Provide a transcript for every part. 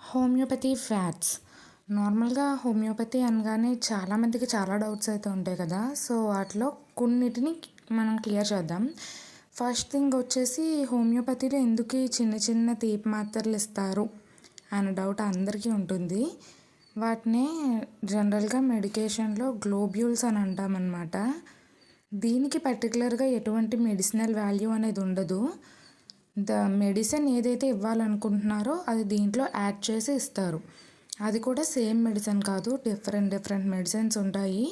Homeopathy fats నార్మల్గా homeopathy అనగానే చాలామందికి చాలా డౌట్స్ అయితే ఉంటాయి కదా. సో వాటిలో కొన్నిటిని మనం క్లియర్ చేద్దాం. ఫస్ట్ థింగ్ వచ్చేసి హోమియోపతిలో ఎందుకు ఈ చిన్న చిన్న తీపి మాత్రలు ఇస్తారు అనే డౌట్ అందరికీ ఉంటుంది. వాటినే జనరల్గా మెడికేషన్లో గ్లోబ్యూల్స్ అని అంటామన్నమాట. దీనికి పర్టికులర్గా ఎటువంటి మెడిసినల్ వాల్యూ అనేది ఉండదు. మెడిసిన్ ఏదైతే ఇవ్వాలనుకుంటున్నారో అది దీంట్లో యాడ్ చేసి ఇస్తారు. అది కూడా సేమ్ మెడిసిన్ కాదు, డిఫరెంట్ మెడిసిన్స్ ఉంటాయి.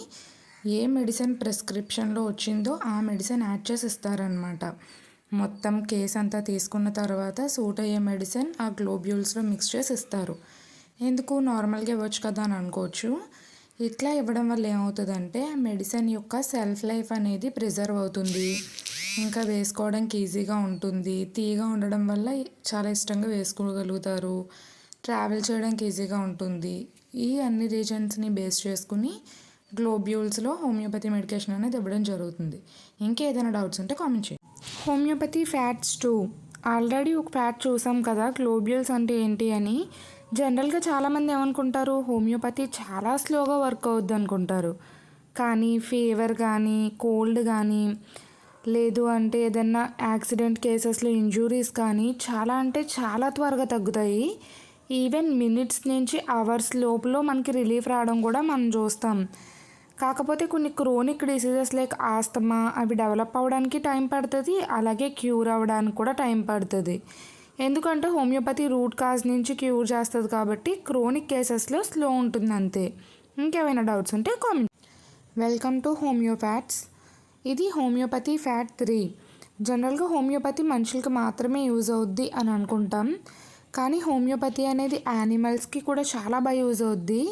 ఏ మెడిసిన్ ప్రిస్క్రిప్షన్లో వచ్చిందో ఆ మెడిసిన్ యాడ్ చేసి ఇస్తారనమాట. మొత్తం కేస్ అంతా తీసుకున్న తర్వాత సూట్ అయ్యే మెడిసిన్ ఆ గ్లోబ్యూల్స్లో మిక్స్ చేసి ఇస్తారు. ఎందుకు నార్మల్గా ఇవ్వచ్చు కదా అని అనుకోవచ్చు. ఇట్లా ఇవ్వడం వల్ల ఏమవుతుందంటే మెడిసిన్ యొక్క సెల్ఫ్ లైఫ్ అనేది ప్రిజర్వ్ అవుతుంది. ఇంకా వేసుకోవడానికి ఈజీగా ఉంటుంది. తీయగా ఉండడం వల్ల చాలా ఇష్టంగా వేసుకోగలుగుతారు. ట్రావెల్ చేయడానికి ఈజీగా ఉంటుంది. ఈ అన్ని రీజన్స్ని బేస్ చేసుకుని గ్లోబ్యూల్స్లో హోమియోపతి మెడికేషన్ అనేది ఇవ్వడం జరుగుతుంది. ఇంకేదైనా డౌట్స్ ఉంటే కామెంట్ చేయండి. హోమియోపతి ఫ్యాట్స్ 2 ఆల్రెడీ ఒక ఫ్యాట్ చూసాం కదా గ్లోబ్యూల్స్ అంటే ఏంటి అని. జనరల్గా చాలామంది ఏమనుకుంటారు, హోమియోపతి చాలా స్లోగా వర్క్ అవుద్ది అనుకుంటారు. కానీ ఫీవర్ కానీ కోల్డ్ కానీ లేదు అంటే ఏదన్నా యాక్సిడెంట్ కేసెస్లో ఇంజురీస్ కానీ చాలా అంటే చాలా త్వరగా తగ్గుతాయి. ఈవెన్ మినిట్స్ నుంచి అవర్స్ లోపల మనకి రిలీఫ్ రావడం కూడా మనం చూస్తాం. కాకపోతే కొన్ని క్రోనిక్ డిసీజెస్ లైక్ ఆస్తమా అవి డెవలప్ అవ్వడానికి టైం పడుతుంది, అలాగే క్యూర్ అవ్వడానికి కూడా టైం పడుతుంది. ఎందుకంటే హోమియోపతి రూట్ కాజ్ నుంచి క్యూర్ చేస్తుంది కాబట్టి క్రోనిక్ కేసెస్లో స్లో ఉంటుంది అంతే. ఇంకేమైనా డౌట్స్ ఉంటే కామెంట్. Welcome to హోమియోఫ్యాట్స్. ఇది హోమియోపతి ఫ్యాట్ 3. జనరల్గా హోమియోపతి మనుషులకి మాత్రమే యూజ్ అవుద్ది అని అనుకుంటాం. కానీ హోమియోపతి అనేది యానిమల్స్కి కూడా చాలా బాగా యూజ్ అవుద్ది.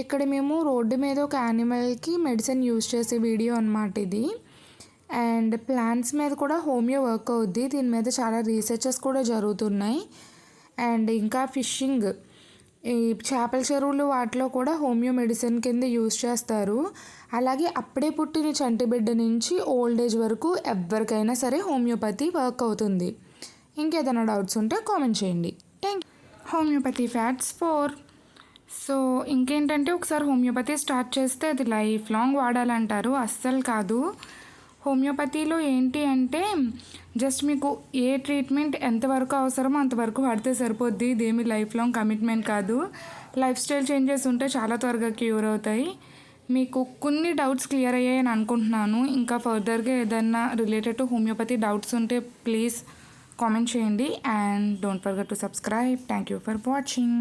ఇక్కడ మేము రోడ్డు మీద ఒక యానిమల్కి మెడిసిన్ యూజ్ చేసే వీడియో అన్నమాట ఇది. అండ్ ప్లాంట్స్ మీద కూడా హోమియో వర్క్ అవుద్ది. దీని మీద చాలా రీసెర్చెస్ కూడా జరుగుతున్నాయి. అండ్ ఇంకా ఫిషింగ్, ఈ చేపల చెరువులు వాటిలో కూడా హోమియో మెడిసిన్ కింద యూజ్ చేస్తారు. అలాగే అప్పుడే పుట్టిన చంటి బిడ్డ నుంచి ఓల్డ్ ఏజ్ వరకు ఎవరికైనా సరే హోమియోపతి వర్క్ అవుతుంది. ఇంకేదైనా డౌట్స్ ఉంటే కామెంట్ చేయండి. Thank you. Homeopathy fats 4. So ఇంకేంటంటే ఒకసారి హోమియోపతి స్టార్ట్ చేస్తే అది లైఫ్ లాంగ్ వాడాలంటారు. అస్సలు కాదు. హోమియోపతిలో ఏంటి అంటే జస్ట్ మీకు ఏ ట్రీట్మెంట్ ఎంతవరకు అవసరమో అంతవరకు వాడితే సరిపోద్ది. ఇదేమి లైఫ్ లాంగ్ కమిట్మెంట్ కాదు. లైఫ్ స్టైల్ చేంజెస్ ఉంటే చాలా త్వరగా క్యూర్ అవుతాయి. మీకు కొన్ని డౌట్స్ క్లియర్ అయ్యాయని అనుకుంటున్నాను. ఇంకా ఫర్దర్గా ఏదైనా రిలేటెడ్ టు హోమియోపతి డౌట్స్ ఉంటే ప్లీజ్ కామెంట్ చేయండి. And don't forget to subscribe. Thank you for watching.